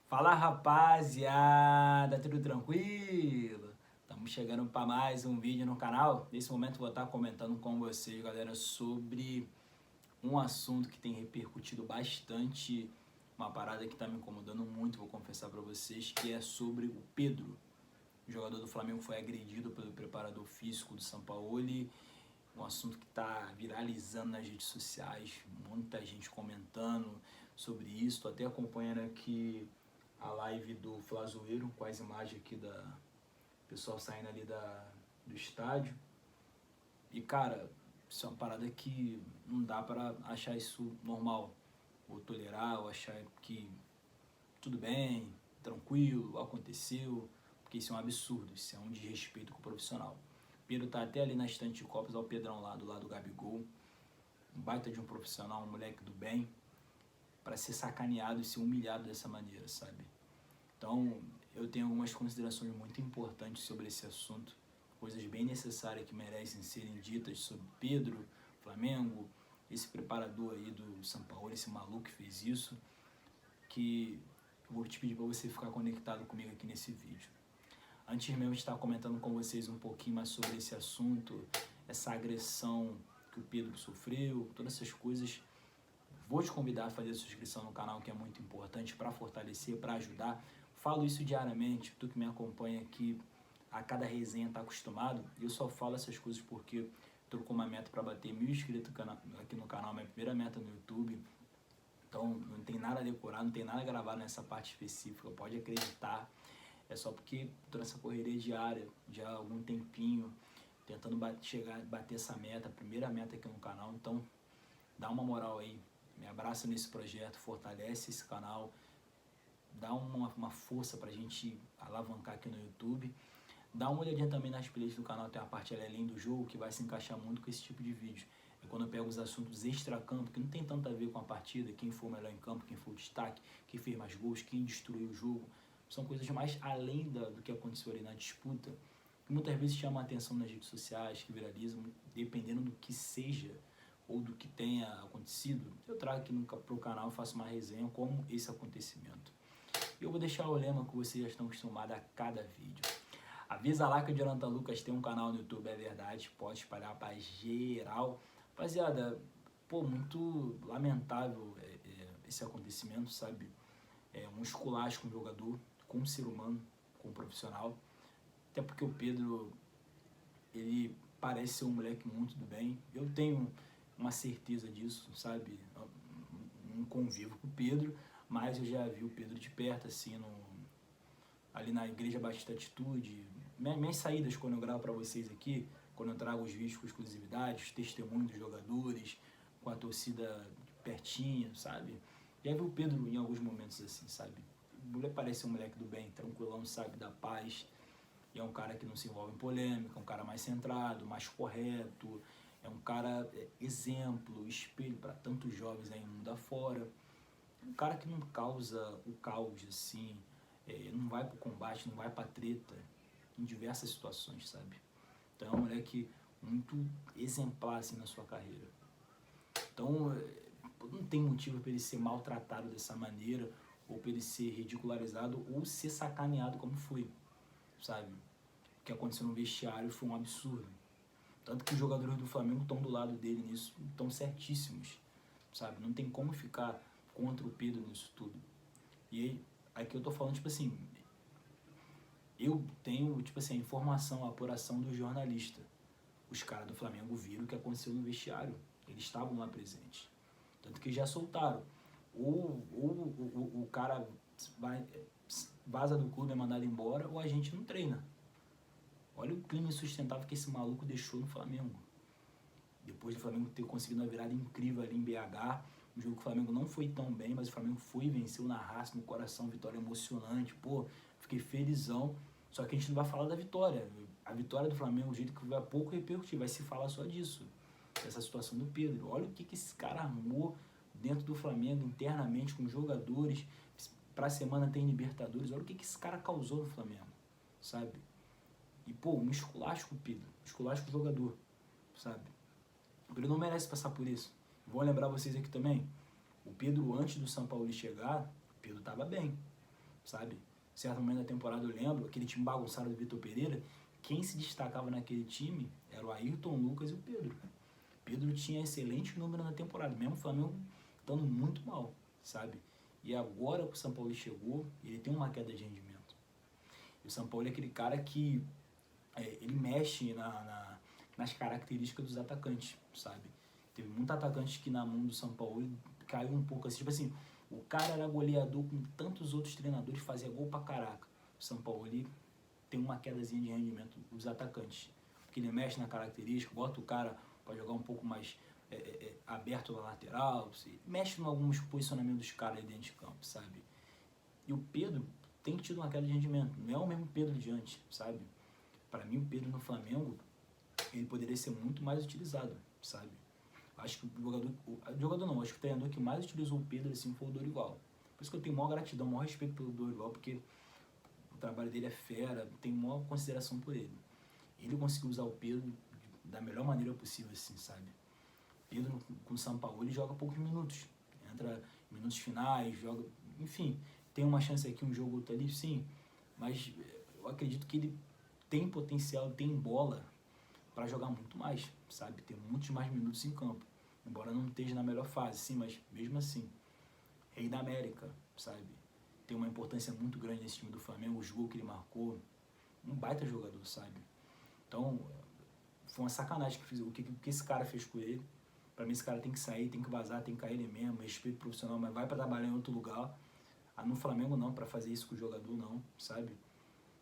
Fala, rapaziada, tudo tranquilo? Estamos chegando para mais um vídeo no canal. Nesse momento vou estar comentando com vocês, galera, sobre um assunto que tem repercutido bastante, uma parada que está me incomodando muito, vou confessar para vocês, que é sobre o Pedro. O jogador do Flamengo foi agredido pelo preparador físico do Sampaoli, um assunto que está viralizando nas redes sociais, muita gente comentando sobre isso. Estou até acompanhando aqui a live do Flazoeiro com as imagens aqui da pessoal saindo ali do estádio. E cara, isso é uma parada que não dá para achar isso normal, ou tolerar, ou achar que tudo bem, tranquilo, aconteceu, porque isso é um absurdo, isso é um desrespeito com o profissional. O Pedro tá até ali na estante de copos, olha o Pedrão lá do lado do Gabigol, um baita de um profissional, um moleque do bem, para ser sacaneado e ser humilhado dessa maneira, sabe? Então, eu tenho algumas considerações muito importantes sobre esse assunto, coisas bem necessárias que merecem serem ditas sobre Pedro, Flamengo, esse preparador aí do São Paulo, esse maluco que fez isso, que eu vou te pedir para você ficar conectado comigo aqui nesse vídeo. Antes mesmo de estar comentando com vocês um pouquinho mais sobre esse assunto, essa agressão que o Pedro sofreu, todas essas coisas, vou te convidar a fazer a sua inscrição no canal, que é muito importante para fortalecer, para ajudar. Falo isso diariamente, tu que me acompanha aqui a cada resenha está acostumado. Eu só falo essas coisas porque estou com uma meta para bater 1.000 inscritos aqui no canal, minha primeira meta no YouTube. Então não tem nada decorado, não tem nada gravado nessa parte específica, pode acreditar. É só porque estou nessa correria diária, já há algum tempinho, tentando bater essa meta, a primeira meta aqui no canal. Então dá uma moral aí, me abraça nesse projeto, fortalece esse canal, dá uma força pra gente alavancar aqui no YouTube. Dá uma olhadinha também nas playlists do canal, tem uma parte ali além do jogo que vai se encaixar muito com esse tipo de vídeo. É quando eu pego os assuntos extra-campo, que não tem tanto a ver com a partida, quem foi o melhor em campo, quem foi o destaque, quem fez mais gols, quem destruiu o jogo. São coisas mais além do que aconteceu ali na disputa, que muitas vezes chamam a atenção nas redes sociais, que viralizam, dependendo do que seja ou do que tenha acontecido. Eu trago aqui para o canal e faço uma resenha como esse acontecimento. E eu vou deixar o lema que vocês já estão acostumados a cada vídeo. Avisa lá que o Jonathan Lucas tem um canal no YouTube, é verdade, pode espalhar pra geral. Rapaziada, pô, muito lamentável esse acontecimento, sabe? É um esculacho com o jogador, com o ser humano, com o profissional. Até porque o Pedro, ele parece ser um moleque muito do bem. Eu tenho uma certeza disso, sabe? Não convivo com o Pedro, mas eu já vi o Pedro de perto, assim, ali na Igreja Batista Atitude. Minhas saídas, quando eu gravo para vocês aqui, quando eu trago os vídeos com exclusividade, os testemunhos dos jogadores, com a torcida pertinho, sabe? Já vi o Pedro em alguns momentos assim, sabe? O moleque parece um moleque do bem, tranquilão, sabe, da paz. E é um cara que não se envolve em polêmica, é um cara mais centrado, mais correto, é um cara exemplo, espelho para tantos jovens aí no mundo afora. Um cara que não causa o caos, assim, não vai pro combate, não vai pra treta, em diversas situações, sabe? Então é um moleque muito exemplar, assim, na sua carreira. Então não tem motivo para ele ser maltratado dessa maneira, ou para ele ser ridicularizado, ou ser sacaneado como foi, sabe? O que aconteceu no vestiário foi um absurdo. Tanto que os jogadores do Flamengo estão do lado dele nisso, estão certíssimos, sabe? Não tem como ficar contra o Pedro nisso tudo. E aí, aqui eu tô falando, tipo assim, eu tenho, tipo assim, a informação, a apuração do jornalista. Os caras do Flamengo viram o que aconteceu no vestiário. Eles estavam lá presentes. Tanto que já soltaram. O cara vaza do clube, é mandado embora, ou a gente não treina. Olha o clima insustentável que esse maluco deixou no Flamengo. Depois do Flamengo ter conseguido uma virada incrível ali em BH, um jogo que o Flamengo não foi tão bem, mas o Flamengo foi e venceu na raça, no coração, vitória emocionante, pô, fiquei felizão. Só que a gente não vai falar da vitória. A vitória do Flamengo, o jeito que vai pouco repercutir, vai se falar só disso. Essa situação do Pedro. Olha o que esse cara armou dentro do Flamengo, internamente, com jogadores. Pra semana tem Libertadores. Olha o que esse cara causou no Flamengo, sabe? E, pô, um esculacho com o Pedro, um esculacho com o jogador, sabe? O Pedro não merece passar por isso. Vou lembrar vocês aqui também, o Pedro, antes do São Paulo chegar, o Pedro estava bem, sabe? Certo momento da temporada eu lembro, aquele time bagunçado do Vitor Pereira, quem se destacava naquele time era o Ayrton Lucas e o Pedro. Pedro tinha excelente número na temporada, mesmo o Flamengo estando muito mal, sabe? E agora que o São Paulo chegou, ele tem uma queda de rendimento. E o São Paulo é aquele cara que ele mexe nas características dos atacantes, sabe? Teve muitos atacantes que na mão do São Paulo caiu um pouco assim, tipo assim, o cara era goleador com tantos outros treinadores, fazia gol pra caraca. O São Paulo ali tem uma quedazinha de rendimento dos atacantes, porque ele mexe na característica, bota o cara para jogar um pouco mais aberto na lateral, mexe em alguns posicionamentos dos caras aí dentro de campo, sabe? E o Pedro tem tido uma queda de rendimento, não é o mesmo Pedro de antes, sabe? Para mim, o Pedro no Flamengo, ele poderia ser muito mais utilizado, sabe? Acho que acho que o treinador que mais utilizou o Pedro assim foi o Dorival. Por isso que eu tenho maior gratidão, maior respeito pelo Dorival, porque o trabalho dele é fera, tenho maior consideração por ele. Ele conseguiu usar o Pedro da melhor maneira possível, assim, sabe? Pedro com o São Paulo, ele joga poucos minutos, entra em minutos finais, joga, enfim, tem uma chance aqui, um jogo outro ali, sim, mas eu acredito que ele tem potencial, tem bola para jogar muito mais, sabe? Ter muitos mais minutos em campo, embora não esteja na melhor fase, sim, mas mesmo assim, Rei da América, sabe? Tem uma importância muito grande nesse time do Flamengo, os gols que ele marcou, um baita jogador, sabe? Então, foi uma sacanagem o que esse cara fez com ele. Pra mim, esse cara tem que sair, tem que vazar, tem que cair ele mesmo, respeito profissional, mas vai pra trabalhar em outro lugar. No Flamengo não, pra fazer isso com o jogador não, sabe?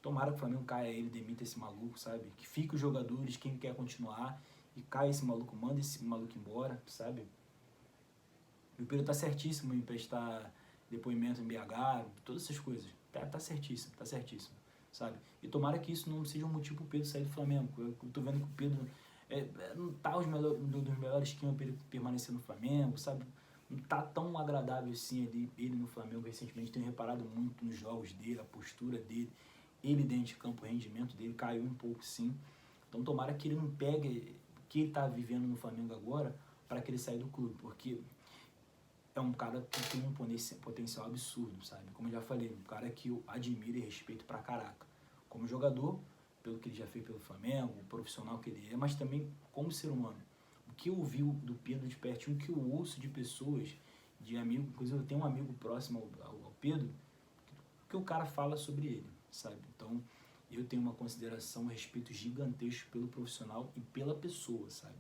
Tomara que o Flamengo caia ele, demita esse maluco, sabe? Que fique os jogadores, quem quer continuar, e caia esse maluco, manda esse maluco embora, sabe? E o Pedro tá certíssimo em prestar depoimento em BH, todas essas coisas. Tá certíssimo, sabe? E tomara que isso não seja um motivo pro Pedro sair do Flamengo. Eu tô vendo que o Pedro não tá dos melhores esquemas para ele permanecer no Flamengo, sabe? Não tá tão agradável assim ele no Flamengo recentemente. Tenho reparado muito nos jogos dele, a postura dele, ele dentro de campo, o rendimento dele caiu um pouco sim. Então tomara que ele não pegue o que ele tá vivendo no Flamengo agora para que ele saia do clube, porque é um cara que tem um potencial absurdo, sabe? Como eu já falei, um cara que eu admiro e respeito pra caraca. Como jogador, pelo que ele já fez pelo Flamengo, o profissional que ele é, mas também como ser humano. O que eu vi do Pedro de pertinho, o que eu ouço de pessoas, de amigos, inclusive eu tenho um amigo próximo ao Pedro, o que o cara fala sobre ele, sabe? Então, eu tenho uma consideração, um respeito gigantesco pelo profissional e pela pessoa, sabe?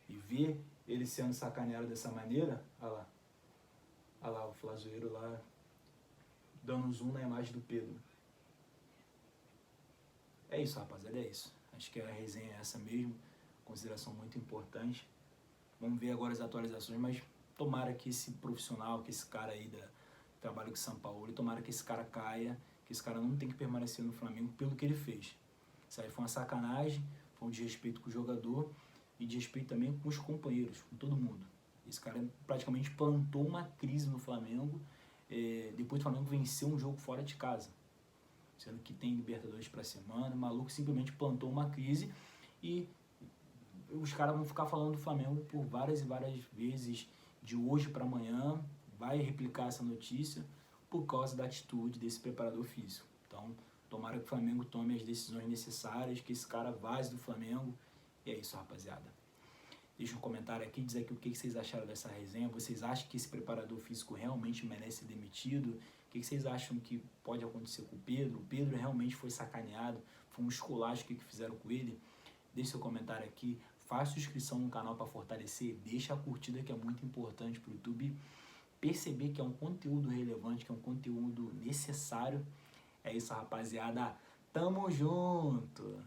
E ver ele sendo sacaneado dessa maneira, olha lá o Flazoeiro lá, dando zoom na imagem do Pedro. É isso, rapaziada, é isso. Acho que a resenha é essa mesmo, consideração muito importante. Vamos ver agora as atualizações, mas tomara que esse profissional, que esse cara aí trabalha com São Paulo, tomara que esse cara caia, que esse cara não tem que permanecer no Flamengo pelo que ele fez. Isso aí foi uma sacanagem, foi um desrespeito com o jogador e desrespeito também com os companheiros, com todo mundo. Esse cara praticamente plantou uma crise no Flamengo, depois do Flamengo venceu um jogo fora de casa, sendo que tem Libertadores pra semana. O maluco simplesmente plantou uma crise e os caras vão ficar falando do Flamengo por várias e várias vezes, de hoje para amanhã, vai replicar essa notícia por causa da atitude desse preparador físico. Então, tomara que o Flamengo tome as decisões necessárias, que esse cara vaze do Flamengo. E é isso, rapaziada. Deixa um comentário aqui, diz aqui o que vocês acharam dessa resenha. Vocês acham que esse preparador físico realmente merece ser demitido? O que vocês acham que pode acontecer com o Pedro? O Pedro realmente foi sacaneado, foi um esculacho que fizeram com ele? Deixe seu comentário aqui, faça sua inscrição no canal para fortalecer, deixa a curtida que é muito importante para o YouTube perceber que é um conteúdo relevante, que é um conteúdo necessário. É isso, rapaziada. Tamo junto!